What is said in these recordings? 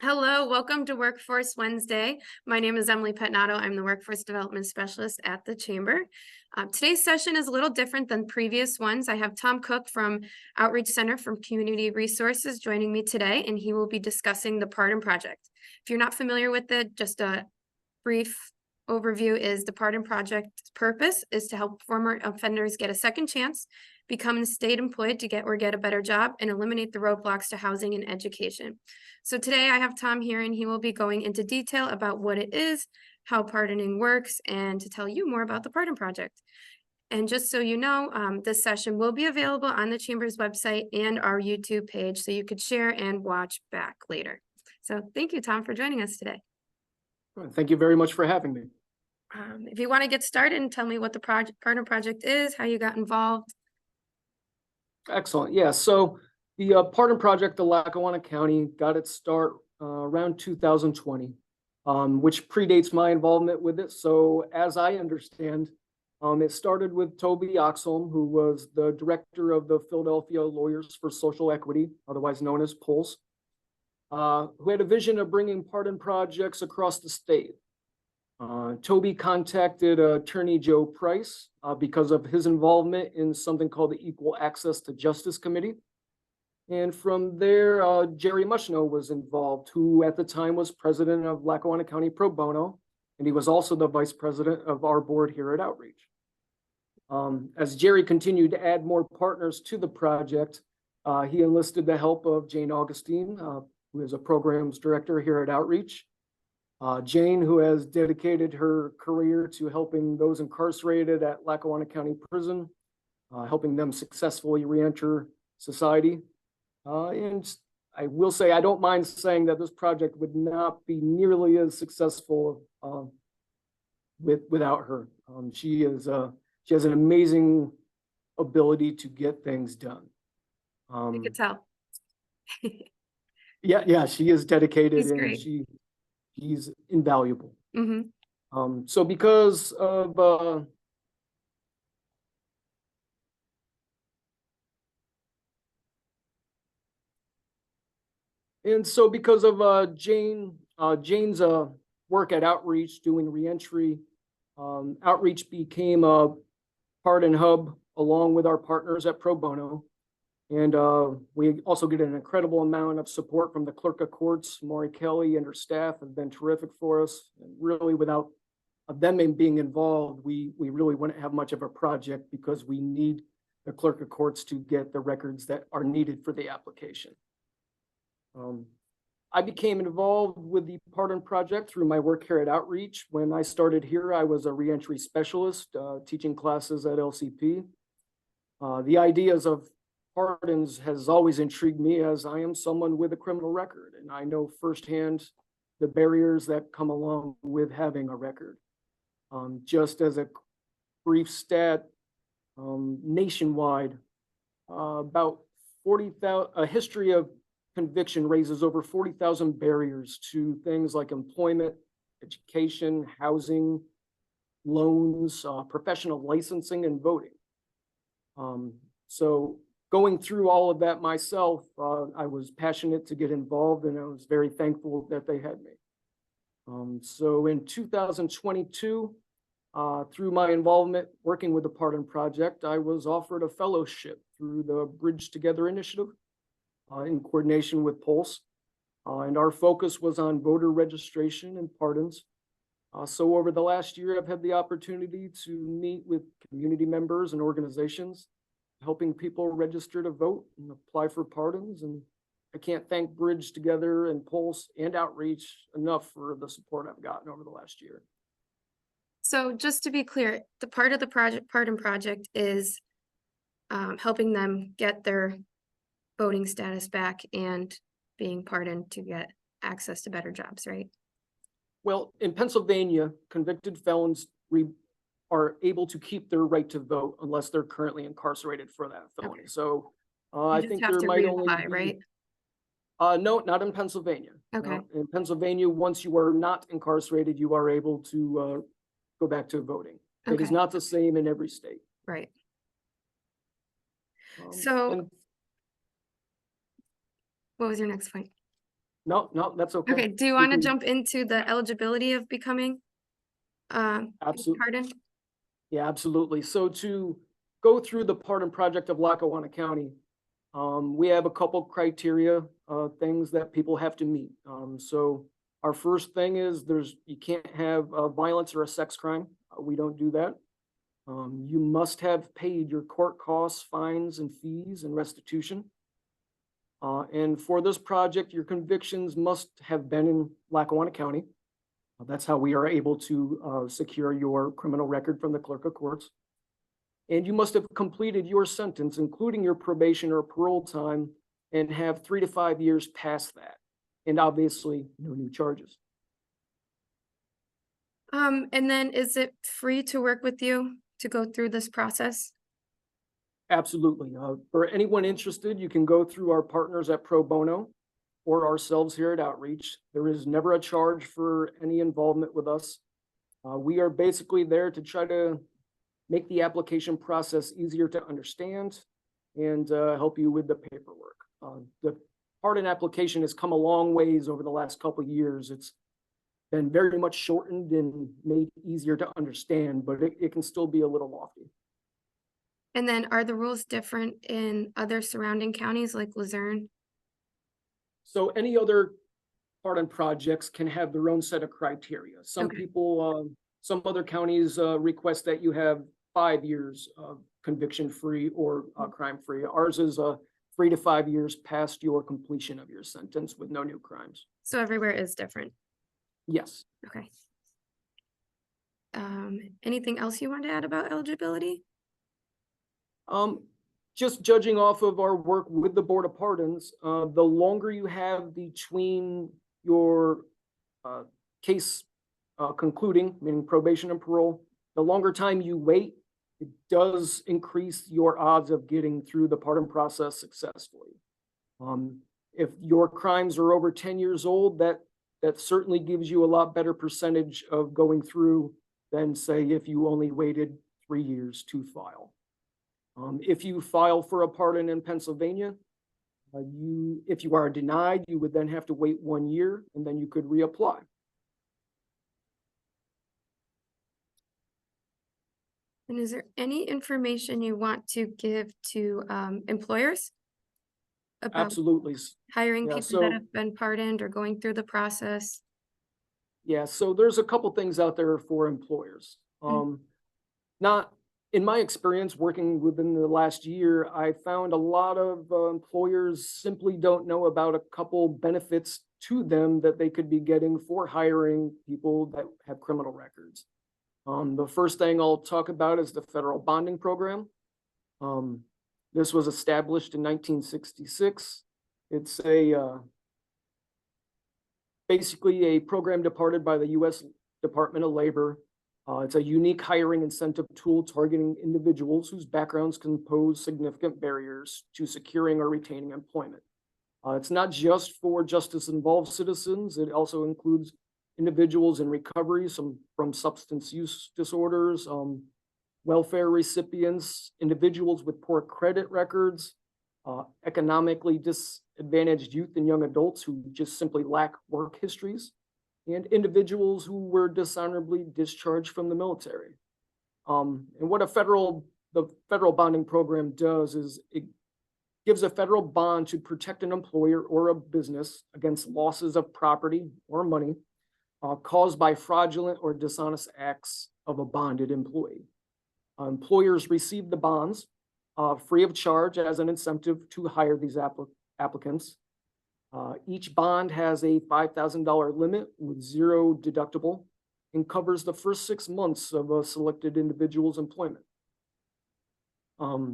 Hello, welcome to Workforce Wednesday. My name is Emily Petnato. I'm the Workforce Development Specialist at the Chamber. Today's session is a little different than previous ones. I have Tom Cook from Outreach Center from Community Resources joining me today, and he will be discussing the Pardon Project. If you're not familiar with it, just a brief overview is the Pardon Project's purpose is to help former offenders get a second chance, become state employed to get a better job, and eliminate the roadblocks to housing and education. So today I have Tom here and he will be going into detail about what it is, how pardoning works, and to tell you more about the Pardon Project. And just so you know, this session will be available on the Chamber's website and our YouTube page, so you could share and watch back later. So thank you, Tom, for joining us today. Thank you very much for having me. If you want to get started and tell me what the Pardon Project is, how you got involved. Excellent. Yeah, so the Pardon Project of Lackawanna County got its start around 2020, which predates my involvement with it. So as I understand, it started with Toby Oxholm, who was the director of the Philadelphia Lawyers for Social Equity, otherwise known as PULSE, who had a vision of bringing pardon projects across the state. Toby contacted attorney Joe Price because of his involvement in something called the Equal Access to Justice Committee. And from there, Jerry Mushno was involved, who at the time was president of Lackawanna County Pro Bono, and he was also the vice president of our board here at Outreach. As Jerry continued to add more partners to the project, he enlisted the help of Jane Augustine, who is a programs director here at Outreach. Jane, who has dedicated her career to helping those incarcerated at Lackawanna County Prison, helping them successfully reenter society. And I will say, I don't mind saying that this project would not be nearly as successful without her. She has an amazing ability to get things done. You could tell. Yeah, she is dedicated. She's and great. She's invaluable. Mm-hmm. So because of Jane's work at Outreach doing reentry, Outreach became a pardon hub along with our partners at Pro Bono. And we also get an incredible amount of support from the clerk of courts. Maury Kelly and her staff have been terrific for us. And really, without them being involved, we really wouldn't have much of a project because we need the clerk of courts to get the records that are needed for the application. I became involved with the Pardon Project through my work here at Outreach. When I started here, I was a reentry specialist teaching classes at LCP. The ideas of pardons has always intrigued me, as I am someone with a criminal record, and I know firsthand the barriers that come along with having a record. Just as a brief stat, nationwide, about 40,000, a history of conviction raises over 40,000 barriers to things like employment, education, housing, loans, professional licensing, and voting. So going through all of that myself, I was passionate to get involved, and I was very thankful that they had me. So in 2022, through my involvement working with the Pardon Project, I was offered a fellowship through the Bridge Together initiative in coordination with Pulse. And our focus was on voter registration and pardons. So over the last year, I've had the opportunity to meet with community members and organizations, helping people register to vote and apply for pardons. And I can't thank Bridge Together and Pulse and Outreach enough for the support I've gotten over the last year. So just to be clear, the part of the Pardon Project is helping them get their voting status back and being pardoned to get access to better jobs, right? Well, in Pennsylvania, convicted felons are able to keep their right to vote unless they're currently incarcerated for that felony. Okay. So I think there might only be, right? No, not in Pennsylvania. Okay. No. In Pennsylvania, once you are not incarcerated, you are able to go back to voting. Okay. It is not the same in every state. Right. So what was your next point? No, no, that's okay. Okay, do you We want to can jump into the eligibility of becoming absolutely, pardon? yeah, absolutely. So to go through the pardon project of Lackawanna County, we have a couple criteria, things that people have to meet. So our first thing is you can't have violence or a sex crime. We don't do that. You must have paid your court costs, fines, and fees and restitution. And for this project, your convictions must have been in Lackawanna County. That's how we are able to secure your criminal record from the clerk of courts. And you must have completed your sentence, including your probation or parole time, and have 3 to 5 years past that. And obviously, no new charges. And then is it free to work with you to go through this process? Absolutely. For anyone interested, you can go through our partners at Pro Bono or ourselves here at Outreach. There is never a charge for any involvement with us. We are basically there to try to make the application process easier to understand and help you with the paperwork. The pardon application has come a long ways over the last couple of years. It's been very much shortened and made easier to understand, but it can still be a little lofty. And then are the rules different in other surrounding counties like Luzerne? So any other pardon projects can have their own set of criteria. Okay. Some other counties request that you have 5 years of conviction free or crime free. Ours is 3 to 5 years past your completion of your sentence with no new crimes. So everywhere is different. Yes. Okay. Anything else you want to add about eligibility? Just judging off of our work with the Board of Pardons, the longer you have between your case concluding, meaning probation and parole, the longer time you wait, it does increase your odds of getting through the pardon process successfully. If your crimes are over 10 years old, that certainly gives you a lot better percentage of going through than, say, if you only waited 3 years to file. If you file for a pardon in Pennsylvania, if you are denied, you would then have to wait 1 year and then you could reapply. And is there any information you want to give to employers about Absolutely. hiring Yeah, people that so have been pardoned or going through the process? yeah, so there's a couple things out there for employers. Not in my experience working within the last year, I found a lot of employers simply don't know about a couple benefits to them that they could be getting for hiring people that have criminal records. The first thing I'll talk about is the federal bonding program. This was established in 1966. It's basically a program departed by the U.S. Department of Labor. It's a unique hiring incentive tool targeting individuals whose backgrounds can pose significant barriers to securing or retaining employment. It's not just for justice-involved citizens. It also includes individuals in recovery from substance use disorders, welfare recipients, individuals with poor credit records, economically disadvantaged youth and young adults who just simply lack work histories, and individuals who were dishonorably discharged from the military. And what the federal bonding program does is it gives a federal bond to protect an employer or a business against losses of property or money caused by fraudulent or dishonest acts of a bonded employee. Employers receive the bonds free of charge as an incentive to hire these applicants. Each bond has a $5,000 limit with zero deductible and covers the first 6 months of a selected individual's employment. I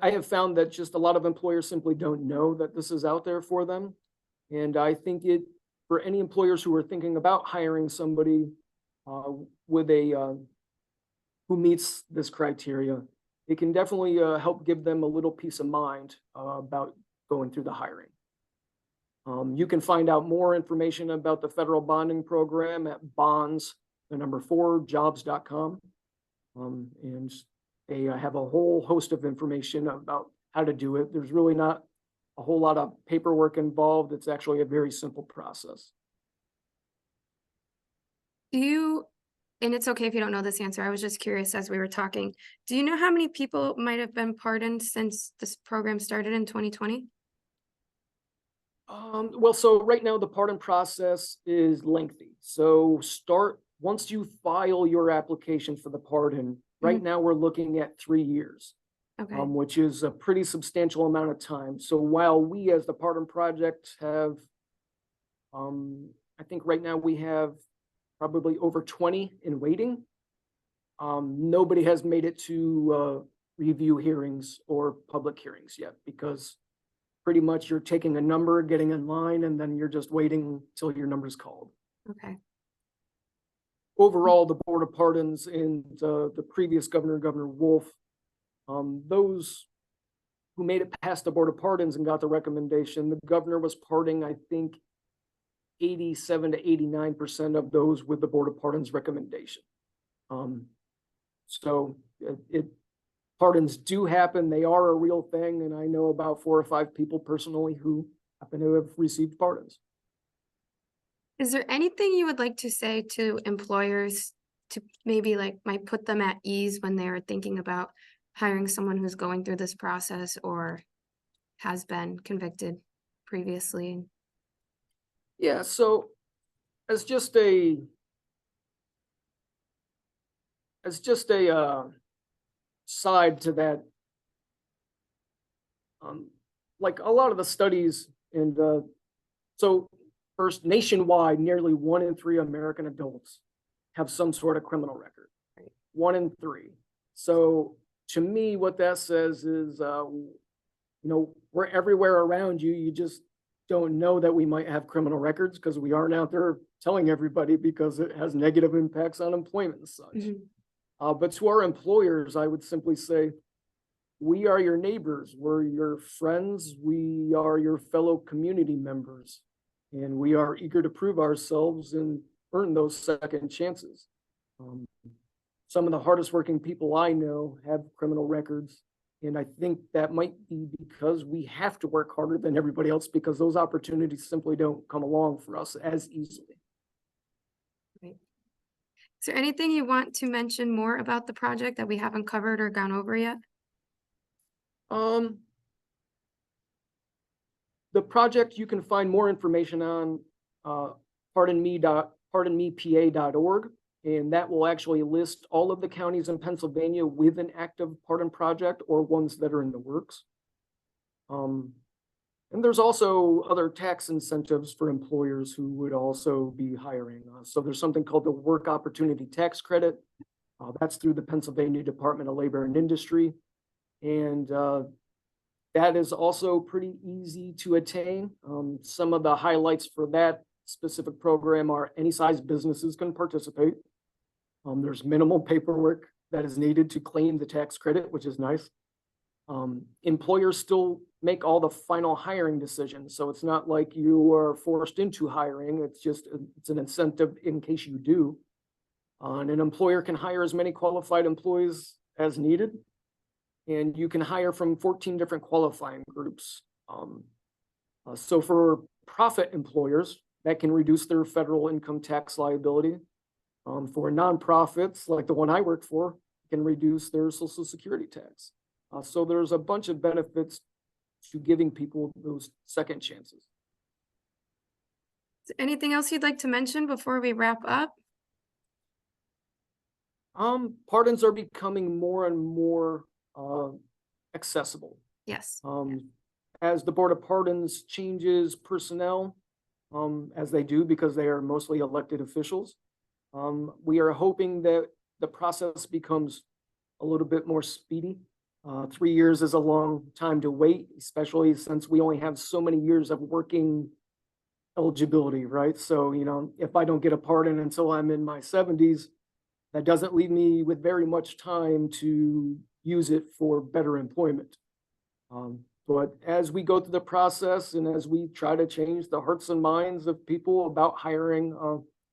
have found that just a lot of employers simply don't know that this is out there for them. And I think for any employers who are thinking about hiring somebody who meets this criteria, it can definitely help give them a little peace of mind about going through the hiring. You can find out more information about the federal bonding program at bonds4jobs.com. And they have a whole host of information about how to do it. There's really not a whole lot of paperwork involved. It's actually a very simple process. Do you, and it's okay if you don't know this answer, I was just curious as we were talking. Do you know how many people might have been pardoned since this program started in 2020? Well, so right now the pardon process is lengthy. So once you file your application for the pardon, right Mhm. now we're looking at 3 years, Okay. which is a pretty substantial amount of time. So while we as the Pardon Project have, I think right now we have probably over 20 in waiting. Nobody has made it to review hearings or public hearings yet because pretty much you're taking a number, getting in line, and then you're just waiting till your number's called. Okay. Overall, the Board of Pardons and the previous governor, Governor Wolf, those who made it past the Board of Pardons and got the recommendation, the governor was pardoning, I think, 87 to 89% of those with the Board of Pardons recommendation. So pardons do happen. They are a real thing. And I know about 4 or 5 people personally who happen to have received pardons. Is there anything you would like to say to employers to maybe like might put them at ease when they're thinking about hiring someone who's going through this process or has been convicted previously? Yeah, so as just a side to that, like a lot of the studies and so first nationwide, nearly 1 in 3 American adults have some sort of criminal record. 1 in 3. So to me, what that says is, we're everywhere around you. You just don't know that we might have criminal records because we aren't out there telling everybody because it has negative impacts on employment and such. But to our employers, I would simply say, we are your neighbors, we're your friends, we are your fellow community members, and we are eager to prove ourselves and earn those second chances. Some of the hardest working people I know have criminal records, and I think that might be because we have to work harder than everybody else because those opportunities simply don't come along for us as easily. Right. Is there anything you want to mention more about the project that we haven't covered or gone over yet? The project, you can find more information on pardonmepa.org, and that will actually list all of the counties in Pennsylvania with an active pardon project or ones that are in the works. And there's also other tax incentives for employers who would also be hiring. So there's something called the Work Opportunity Tax Credit. That's through the Pennsylvania Department of Labor and Industry. And that is also pretty easy to attain. Some of the highlights for that specific program are any size businesses can participate. There's minimal paperwork that is needed to claim the tax credit, which is nice. Employers still make all the final hiring decisions. So it's not like you are forced into hiring. It's an incentive in case you do. And an employer can hire as many qualified employees as needed. And you can hire from 14 different qualifying groups. So for profit employers, that can reduce their federal income tax liability. For nonprofits, like the one I work for, can reduce their Social Security tax. So there's a bunch of benefits to giving people those second chances. Is there anything else you'd like to mention before we wrap up? Pardons are becoming more and more accessible. Yes. As the Board of Pardons changes personnel, as they do because they are mostly elected officials, we are hoping that the process becomes a little bit more speedy. 3 years is a long time to wait, especially since we only have so many years of working eligibility, right? So, if I don't get a pardon until I'm in my 70s, that doesn't leave me with very much time to use it for better employment. But as we go through the process and as we try to change the hearts and minds of people about hiring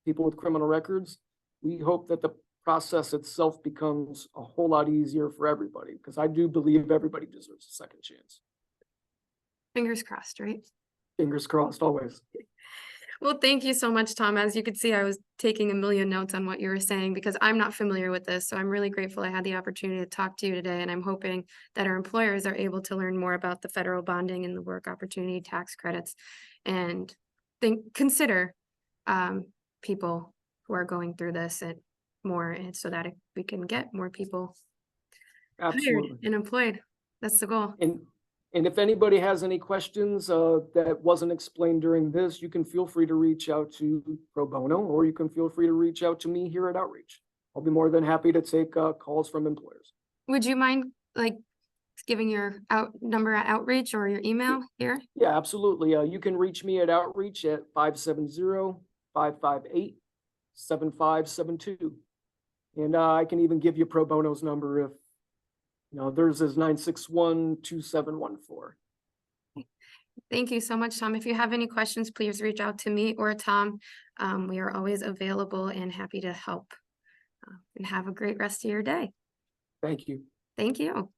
people with criminal records, we hope that the process itself becomes a whole lot easier for everybody, because I do believe everybody deserves a second chance. Fingers crossed, right? Fingers crossed, always. Well, thank you so much, Tom. As you could see, I was taking a million notes on what you were saying because I'm not familiar with this. So I'm really grateful I had the opportunity to talk to you today. And I'm hoping that our employers are able to learn more about the federal bonding and the work opportunity tax credits and consider people who are going through this and more and so that we can get more people hired Absolutely. and employed. That's the goal. And if anybody has any questions that wasn't explained during this, you can feel free to reach out to Pro Bono, or you can feel free to reach out to me here at Outreach. I'll be more than happy to take calls from employers. Would you mind like giving your number at Outreach or your email here? Yeah, absolutely. You can reach me at Outreach at 570-558-7572. And I can even give you Pro Bono's number if, theirs is 961-2714. Thank you so much, Tom. If you have any questions, please reach out to me or Tom. We are always available and happy to help. And have a great rest of your day. Thank you. Thank you.